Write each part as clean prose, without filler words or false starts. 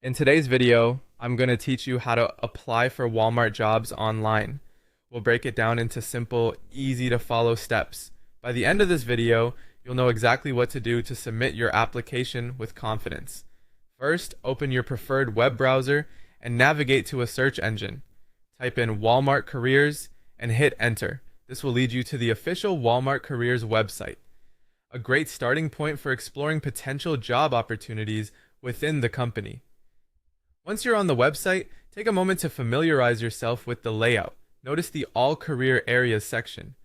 In today's video, I'm going to teach you how to apply for Walmart jobs online. We'll break it down into simple, easy to follow steps. By the end of this video, you'll know exactly what to do to submit your application with confidence. First, open your preferred web browser and navigate to a search engine. Type in Walmart Careers and hit enter. This will lead you to the official Walmart Careers website, a great starting point for exploring potential job opportunities within the company. Once you're on the website, take a moment to familiarize yourself with the layout. Notice the All Career Areas section.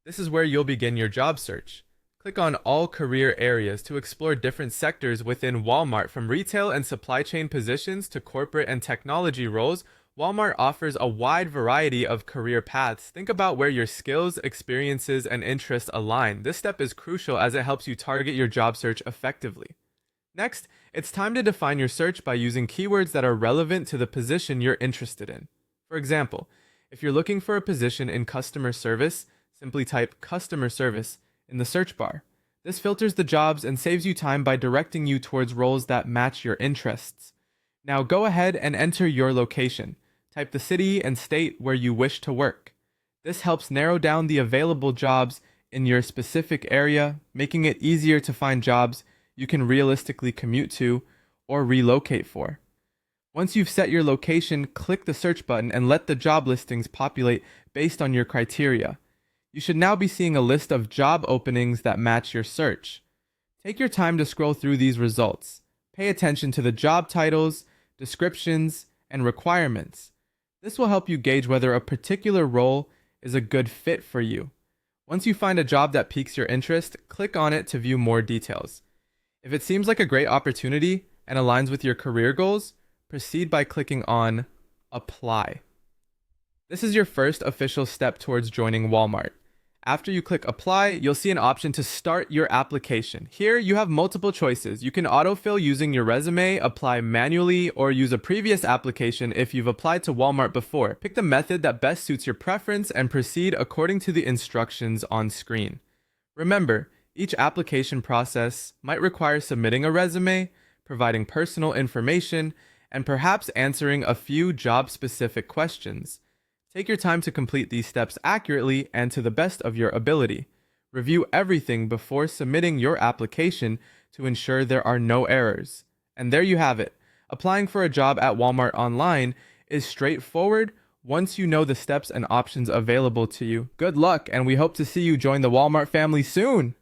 This is where you'll begin your job search. Click on All Career Areas to explore different sectors within Walmart, from retail and supply chain positions to corporate and technology roles. Walmart offers a wide variety of career paths. Think about where your skills, experiences, and interests align. This step is crucial as it helps you target your job search effectively. Next, it's time to define your search by using keywords that are relevant to the position you're interested in. For example, if you're looking for a position in customer service, simply type customer service in the search bar. This filters the jobs and saves you time by directing you towards roles that match your interests. Now go ahead and enter your location. Type the city and state where you wish to work. This helps narrow down the available jobs in your specific area, making it easier to find jobs you can realistically commute to or relocate for. Once you've set your location, click the search button and let the job listings populate based on your criteria. You should now be seeing a list of job openings that match your search. Take your time to scroll through these results. Pay attention to the job titles, descriptions, and requirements. This will help you gauge whether a particular role is a good fit for you. Once you find a job that piques your interest, click on it to view more details. If it seems like a great opportunity and aligns with your career goals, proceed by clicking on Apply. This is your first official step towards joining Walmart. After you click Apply, you'll see an option to start your application. Here, you have multiple choices. You can autofill using your resume, apply manually, or use a previous application if you've applied to Walmart before. Pick the method that best suits your preference and proceed according to the instructions on screen. Remember, each application process might require submitting a resume, providing personal information, and perhaps answering a few job-specific questions. Take your time to complete these steps accurately and to the best of your ability. Review everything before submitting your application to ensure there are no errors. And there you have it. Applying for a job at Walmart online is straightforward once you know the steps and options available to you. Good luck, and we hope to see you join the Walmart family soon!